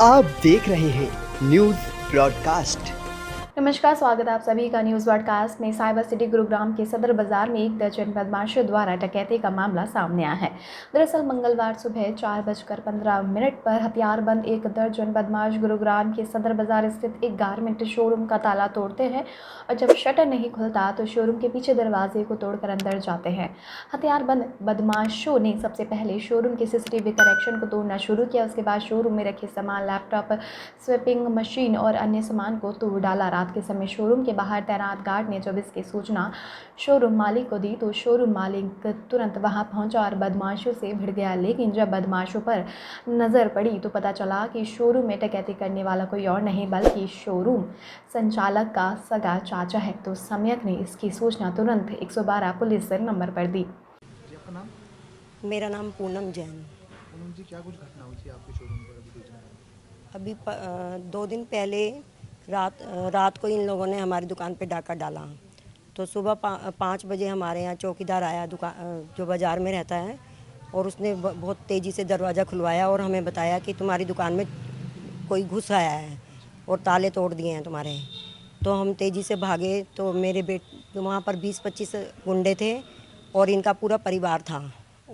आप देख रहे हैं न्यूज ब्रॉडकास्ट। नमस्कार, स्वागत है आप सभी का न्यूज़ ब्रॉडकास्ट में। साइबर सिटी गुरुग्राम के सदर बाजार में एक दर्जन बदमाशों द्वारा डकैती का मामला सामने आया है। दरअसल मंगलवार सुबह 4:15 पर हथियारबंद एक दर्जन बदमाश गुरुग्राम के सदर बाजार स्थित एक गारमेंट शोरूम का ताला तोड़ते हैं और जब शटर नहीं खुलता तो शोरूम के पीछे दरवाजे को तोड़कर अंदर जाते हैं। हथियारबंद बदमाशों ने सबसे पहले शोरूम के सीसीटीवी कनेक्शन को तोड़ना शुरू किया। उसके बाद शोरूम में रखे सामान, लैपटॉप, स्वीपिंग मशीन और अन्य सामान को तोड़ डाला। रात के समय शोरूम के बाहर तैनात गार्ड ने जब इसकी सूचना शोरूम मालिक को दी तो शोरूम मालिक तुरंत वहां पहुंचा और बदमाशों से भिड़ गया। लेकिन जब बदमाशों पर नज़र पड़ी तो पता चला कि शोरूम में डकैती करने वाला कोई और नहीं बल्कि शोरूम संचालक का सगा चाचा है। तो सम्यक ने इसकी सूचना तुरंत 112 पुलिस नंबर पर दी। मेरा नाम पूनम जैन। पूनम जी, क्या कुछ घटना हुई थी आपके शोरूम पर अभी कुछ दिन? अभी 2 दिन पहले रात को इन लोगों ने हमारी दुकान पे डाका डाला। तो सुबह 5 बजे हमारे यहाँ चौकीदार आया, दुकान जो बाज़ार में रहता है, और उसने बहुत तेज़ी से दरवाज़ा खुलवाया और हमें बताया कि तुम्हारी दुकान में कोई घुस आया है और ताले तोड़ दिए हैं तुम्हारे। तो हम तेज़ी से भागे तो मेरे वहाँ पर 20-25 गुंडे थे और इनका पूरा परिवार था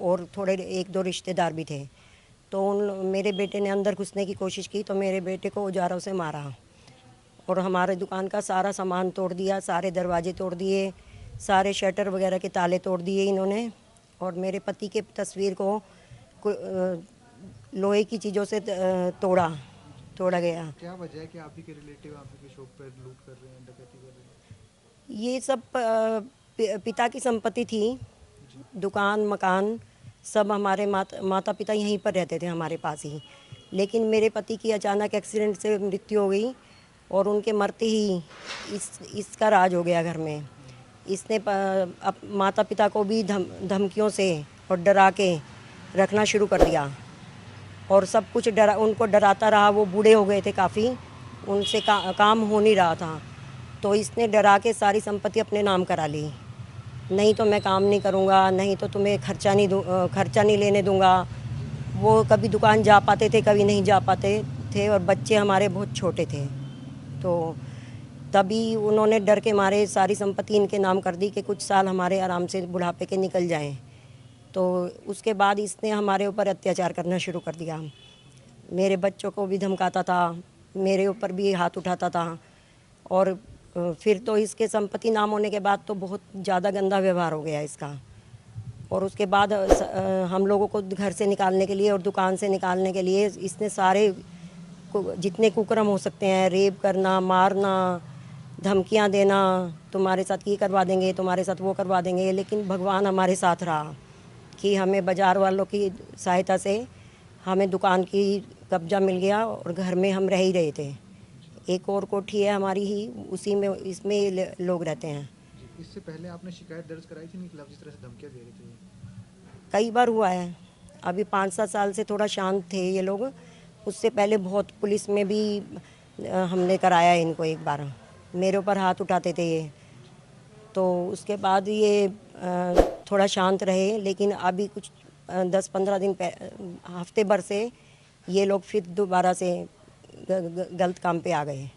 और थोड़े 1-2 रिश्तेदार भी थे। तो मेरे बेटे ने अंदर घुसने की कोशिश की तो मेरे बेटे को औजारों से मारा और हमारे दुकान का सारा सामान तोड़ दिया, सारे दरवाजे तोड़ दिए, सारे शटर वगैरह के ताले तोड़ दिए इन्होंने। और मेरे पति के तस्वीर को लोहे की चीज़ों से तोड़ा गया। क्या वजह है कि आप ही के रिलेटिव आपके शॉप पर लूट कर रहे हैं, डकैती कर रहे हैं? ये सब पिता की संपत्ति थी, दुकान मकान सब। हमारे माता पिता यहीं पर रहते थे हमारे पास ही, लेकिन मेरे पति की अचानक एक्सीडेंट से मृत्यु हो गई और उनके मरते ही इसका राज हो गया घर में। इसने माता पिता को भी धमकियों से और डरा के रखना शुरू कर दिया और सब कुछ उनको डराता रहा। वो बूढ़े हो गए थे काफ़ी, उनसे काम हो नहीं रहा था। तो इसने डरा के सारी संपत्ति अपने नाम करा ली। नहीं तो मैं काम नहीं करूँगा, नहीं तो तुम्हें खर्चा नहीं लेने दूँगा। वो कभी दुकान जा पाते थे, कभी नहीं जा पाते थे और बच्चे हमारे बहुत छोटे थे। तो तभी उन्होंने डर के मारे सारी संपत्ति इनके नाम कर दी कि कुछ साल हमारे आराम से बुढ़ापे के निकल जाएं। तो उसके बाद इसने हमारे ऊपर अत्याचार करना शुरू कर दिया। मेरे बच्चों को भी धमकाता था, मेरे ऊपर भी हाथ उठाता था। और फिर तो इसके संपत्ति नाम होने के बाद तो बहुत ज़्यादा गंदा व्यवहार हो गया इसका। और उसके बाद हम लोगों को घर से निकालने के लिए और दुकान से निकालने के लिए इसने सारे जितने कुकर्म हो सकते हैं, रेप करना, मारना, धमकियां देना, तुम्हारे साथ ये करवा देंगे, तुम्हारे साथ वो करवा देंगे। लेकिन भगवान हमारे साथ रहा कि हमें बाज़ार वालों की सहायता से हमें दुकान की कब्जा मिल गया और घर में हम रह ही रहे थे। एक और कोठी है हमारी ही, उसी में इसमें लोग रहते हैं। इससे पहले आपने शिकायत दर्ज कराई थी? नहीं, जिस तरह से धमकियाँ दे रहे थे कई बार हुआ है। अभी 5-7 साल से थोड़ा शांत थे ये लोग। उससे पहले बहुत पुलिस में भी हमने कराया इनको एक बार, मेरे ऊपर हाथ उठाते थे ये। तो उसके बाद ये थोड़ा शांत रहे, लेकिन अभी कुछ 10-15 दिन हफ्ते भर से ये लोग फिर दोबारा से गलत काम पे आ गए।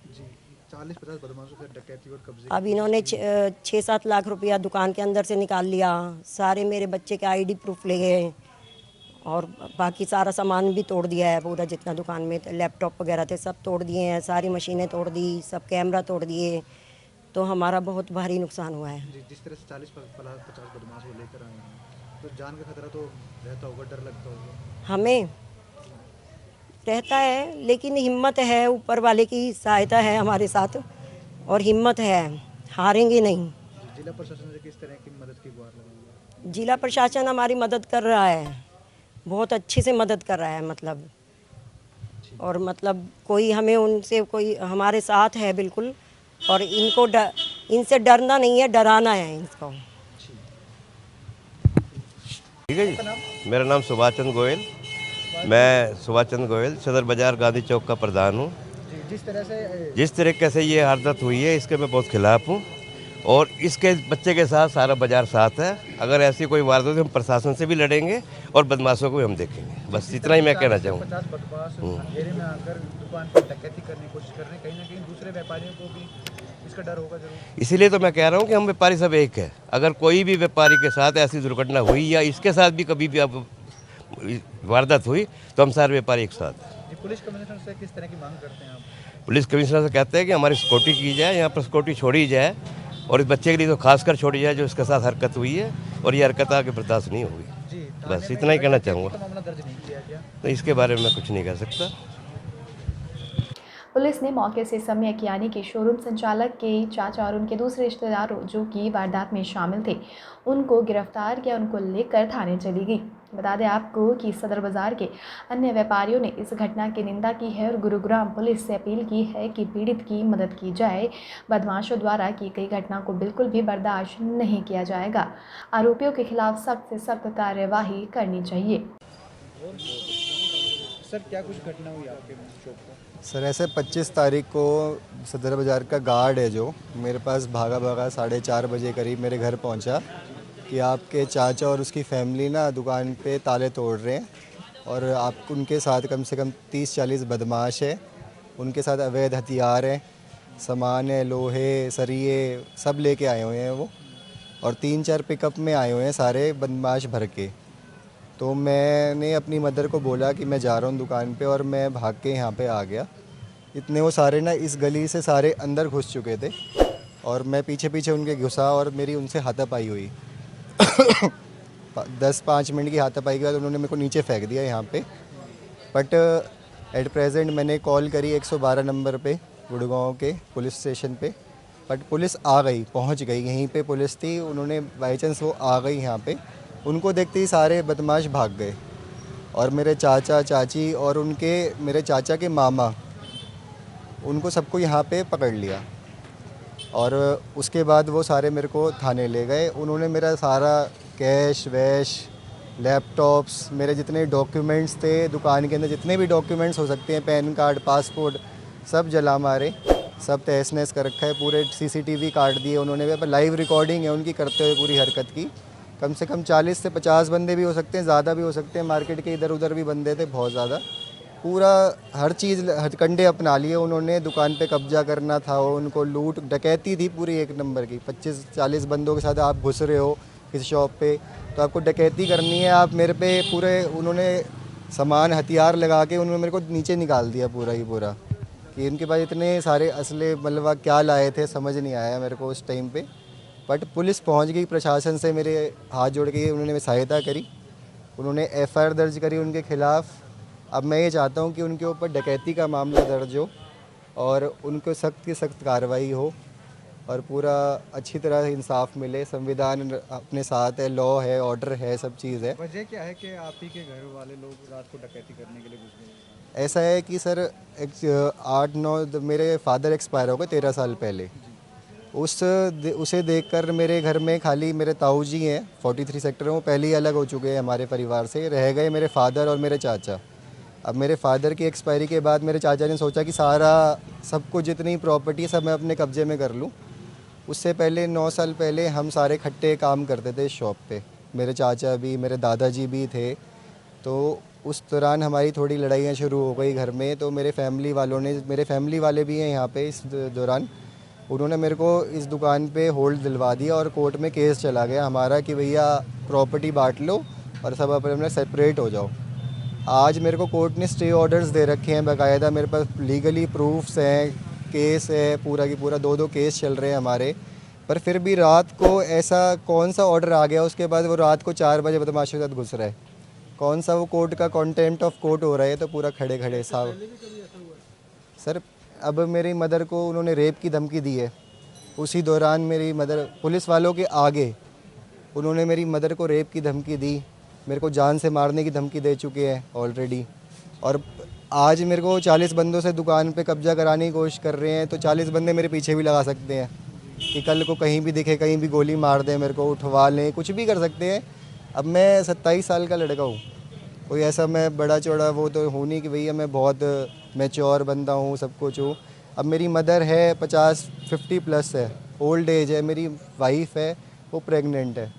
40-50 बदमाशों से डकैती और कब्जे। अब इन्होंने 6-7 लाख रुपया दुकान के अंदर से निकाल लिया। सारे मेरे बच्चे के आईडी प्रूफ ले गए और बाकी सारा सामान भी तोड़ दिया है। पूरा जितना दुकान में लैपटॉप वगैरह थे सब तोड़ दिए हैं, सारी मशीनें तोड़ दी, सब कैमरा तोड़ दिए। तो हमारा बहुत भारी नुकसान हुआ है। जिस तरह से 40-50 बदमाश को लेकर आए हैं तो जान का खतरा तो रहता होगा, डर लगता होगा? हमें रहता है, लेकिन हिम्मत है, ऊपर वाले की सहायता है हमारे साथ और हिम्मत है, हारेंगे नहीं। जिला प्रशासन से किस तरह की मदद की गुहार लगाई है? जिला प्रशासन हमारी मदद कर रहा है, बहुत अच्छे से मदद कर रहा है। और कोई हमें उनसे कोई हमारे साथ है बिल्कुल। और इनसे डरना नहीं है, डराना है इनको। ठीक है जी। मेरा नाम सुभाष चंद्र गोयल, मैं सुभाष चंद्र गोयल सदर बाजार गांधी चौक का प्रधान हूँ। जिस तरीके से ये वारदात हुई है इसके मैं बहुत खिलाफ हूँ और इसके बच्चे के साथ सारा बाज़ार साथ है। अगर ऐसी कोई वारदात हो तो हम प्रशासन से भी लड़ेंगे और बदमाशों को भी हम देखेंगे। बस इतना ही मैं कहना चाहूँगा। 50 बदमाश अंधेरे में आकर दुकान पर डकैती करने की कोशिश कर रहे हैं, कहीं ना कहीं दूसरे व्यापारियों को भी इसका डर होगा जरूर। इसीलिए तो मैं कह रहा हूँ कि हम व्यापारी सब एक है। अगर कोई भी व्यापारी के साथ ऐसी दुर्घटना हुई या इसके साथ भी कभी भी अब वारदात हुई तो हम सारे व्यापारी एक साथ हैं। जी, पुलिस कमिश्नर से किस तरह की मांग करते हैं आप? पुलिस कमिश्नर से कहते हैं कि हमारी सिक्योरिटी की जाए, यहाँ पर सिक्योरिटी छोड़ी जाए और इस बच्चे के लिए तो खासकर छोड़ी जाए जो इसके साथ हरकत हुई है, और ये हरकत आगे बर्दाश्त नहीं होगी। जी, बस इतना ही कहना चाहूँगा। तो मामला दर्ज नहीं किया गया। तो इसके बारे में मैं कुछ नहीं कह सकता। पुलिस ने मौके से सम्यक यानी कि शोरूम संचालक के चाचा और उनके दूसरे रिश्तेदारों जो कि वारदात में शामिल थे उनको गिरफ्तार किया। उनको लेकर थाने चली गई। बता दें आपको कि सदर बाजार के अन्य व्यापारियों ने इस घटना की निंदा की है और गुरुग्राम पुलिस से अपील की है कि पीड़ित की मदद की जाए। बदमाशों द्वारा की गई घटना को बिल्कुल भी बर्दाश्त नहीं किया जाएगा। आरोपियों के खिलाफ सख्त से सख्त कार्यवाही करनी चाहिए। सर, क्या कुछ घटना हुई आपके शॉप पर? सर ऐसे 25 तारीख को सदर बाज़ार का गार्ड है जो मेरे पास भागा 4:30 बजे करीब मेरे घर पहुंचा कि आपके चाचा और उसकी फैमिली ना दुकान पे ताले तोड़ रहे हैं और आप उनके साथ कम से कम 30-40 बदमाश है, उनके साथ अवैध हथियार हैं, सामान है, लोहे सरिये सब लेके आए हुए हैं वो, और 3-4 पिकअप में आए हुए हैं सारे बदमाश भर के। तो मैंने अपनी मदर को बोला कि मैं जा रहा हूँ दुकान पे और मैं भाग के यहाँ पे आ गया। इतने वो सारे ना इस गली से सारे अंदर घुस चुके थे और मैं पीछे पीछे उनके घुसा और मेरी उनसे हाथापाई हुई। 10-5 मिनट की हाथापाई के बाद उन्होंने मेरे को नीचे फेंक दिया यहाँ पे। बट एट प्रेजेंट मैंने कॉल करी 112 नंबर पे गुड़गांव के पुलिस स्टेशन पे, बट पुलिस आ गई, पहुँच गई, यहीं पे पुलिस थी। उन्होंने बाई चांस वो आ गई यहाँ पे, उनको देखते ही सारे बदमाश भाग गए और मेरे चाचा चाची और उनके मेरे चाचा के मामा उनको सबको यहाँ पे पकड़ लिया और उसके बाद वो सारे मेरे को थाने ले गए। उन्होंने मेरा सारा कैश वैश लैपटॉप्स मेरे जितने डॉक्यूमेंट्स थे दुकान के अंदर, जितने भी डॉक्यूमेंट्स हो सकते हैं, पैन कार्ड पासपोर्ट सब जला मारे, सब तहस नहस कर रखा है। पूरे CCTV काट दिए उन्होंने, लाइव रिकॉर्डिंग है उनकी करते हुए पूरी हरकत की। कम से कम 40 से 50 बंदे भी हो सकते हैं, ज़्यादा भी हो सकते हैं, मार्केट के इधर उधर भी बंदे थे बहुत ज़्यादा। पूरा हर चीज़ हथकंडे अपना लिए उन्होंने, दुकान पे कब्जा करना था, उनको लूट डकैती थी पूरी एक नंबर की। 25-40 बंदों के साथ आप घुस रहे हो किसी शॉप पे तो आपको डकैती करनी है। आप मेरे पे पूरे उन्होंने सामान हथियार लगा के उन्होंने मेरे को नीचे निकाल दिया पूरा ही पूरा, कि उनके पास इतने सारे असले मतलब क्या लाए थे समझ नहीं आया मेरे को उस टाइम पे। बट पुलिस पहुंच गई, प्रशासन से मेरे हाथ जोड़ के उन्होंने सहायता करी, उन्होंने FIR दर्ज करी उनके ख़िलाफ़। अब मैं ये चाहता हूं कि उनके ऊपर डकैती का मामला दर्ज हो और उनको सख्त की सख्त कार्रवाई हो और पूरा अच्छी तरह इंसाफ मिले। संविधान अपने साथ है, लॉ है, ऑर्डर है, सब चीज़ है। वजह क्या है कि आप ही के घर वाले लोग रात को डकैती करने के लिए घुस गए? ऐसा है कि सर 8-9 मेरे फादर एक्सपायर हो गए 13 साल पहले। उसे देखकर मेरे घर में खाली मेरे ताऊ जी हैं 43 सेक्टर में, वो पहले ही अलग हो चुके हैं हमारे परिवार से। रह गए मेरे फादर और मेरे चाचा। अब मेरे फादर की एक्सपायरी के बाद मेरे चाचा ने सोचा कि सारा सब कुछ जितनी प्रॉपर्टी सब मैं अपने कब्जे में कर लूँ। उससे पहले 9 साल पहले हम सारे इकट्ठे काम करते थे शॉप पे, मेरे चाचा भी मेरे दादाजी भी थे। तो उस दौरान हमारी थोड़ी लड़ाइयाँ शुरू हो गई घर में। तो मेरे फैमिली वाले भी हैं यहाँ पे। इस दौरान उन्होंने मेरे को इस दुकान पे होल्ड दिलवा दिया और कोर्ट में केस चला गया हमारा कि भैया प्रॉपर्टी बांट लो और सब अपने सेपरेट हो जाओ। आज मेरे को कोर्ट ने स्टे ऑर्डर्स दे रखे हैं बाकायदा, मेरे पास लीगली प्रूफ्स हैं, केस है पूरा की पूरा, 2 केस चल रहे हैं हमारे। पर फिर भी रात को ऐसा कौन सा ऑर्डर आ गया उसके बाद वो रात को 4 बजे बदमाशों के साथ घुस रहा है? कौन सा वो कोर्ट का कंटेम्प्ट ऑफ कोर्ट हो रहा है? तो पूरा खड़े खड़े साहब। सर अब मेरी मदर को उन्होंने रेप की धमकी दी है। उसी दौरान मेरी मदर पुलिस वालों के आगे उन्होंने मेरी मदर को रेप की धमकी दी, मेरे को जान से मारने की धमकी दे चुके हैं ऑलरेडी। और आज मेरे को 40 बंदों से दुकान पे कब्जा कराने की कोशिश कर रहे हैं। तो 40 बंदे मेरे पीछे भी लगा सकते हैं कि कल को कहीं भी दिखे, कहीं भी गोली मार दें, मेरे को उठवा लें, कुछ भी कर सकते हैं। अब मैं 27 साल का लड़का हूँ, कोई ऐसा मैं बड़ा चौड़ा वो तो हूँ नहीं कि भैया मैं बहुत मैच्योर बंदा हूँ, सब कुछ हूँ। अब मेरी मदर है 50-50 प्लस है, ओल्ड एज है, मेरी वाइफ है वो प्रेग्नेंट है।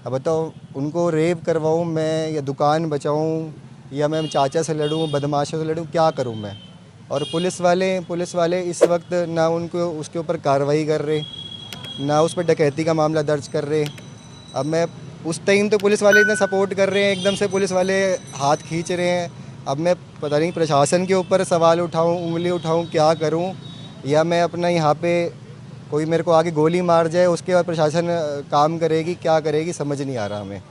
अब बताओ उनको रेप करवाऊँ मैं या दुकान बचाऊँ या मैं चाचा से लड़ूँ, बदमाशों से लड़ूँ, क्या करूँ मैं? और पुलिस वाले इस वक्त ना उनको उसके ऊपर कार्रवाई कर रहे, ना उस पर डकैती का मामला दर्ज कर रहे। अब मैं उस टाइम तो पुलिस वाले इतना सपोर्ट कर रहे हैं, एकदम से पुलिस वाले हाथ खींच रहे हैं। अब मैं पता नहीं प्रशासन के ऊपर सवाल उठाऊं, उंगली उठाऊं, क्या करूं? या मैं अपना यहाँ पे कोई मेरे को आगे गोली मार जाए, उसके बाद प्रशासन काम करेगी, क्या करेगी, समझ नहीं आ रहा हमें।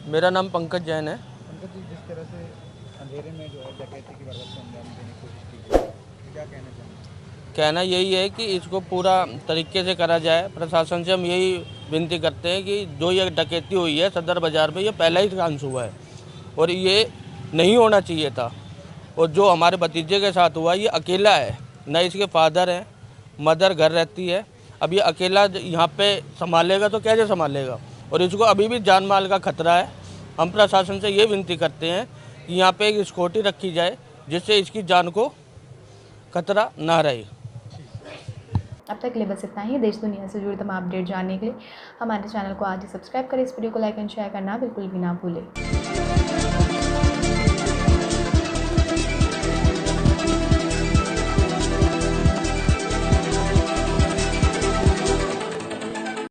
मेरा नाम पंकज जैन है। पंकज जी, जिस तरह से अंधेरे में जो है डकैती की वारदात को अंजाम देने की कोशिश की गई, क्या कहना चाहेंगे? कहना यही है कि इसको पूरा तरीके से करा जाए। प्रशासन से हम यही विनती करते हैं कि जो ये डकैती हुई है सदर बाज़ार में, ये पहला ही चांस हुआ है और ये नहीं होना चाहिए था। और जो हमारे भतीजे के साथ हुआ, ये अकेला है, न इसके फादर हैं, मदर घर रहती है। अब ये अकेला यहाँ पे संभालेगा तो कैसे संभालेगा? और इसको अभी भी जान माल का खतरा है। हम प्रशासन से ये विनती करते हैं कि यहाँ पे एक सिक्योरिटी रखी जाए जिससे इसकी जान को खतरा ना रहे। अब तक के लिए बस इतना ही। देश दुनिया से जुड़ी तमाम अपडेट जानने के लिए हमारे चैनल को आज ही सब्सक्राइब करें। इस वीडियो को लाइक एंड शेयर करना बिल्कुल भी ना भूलें।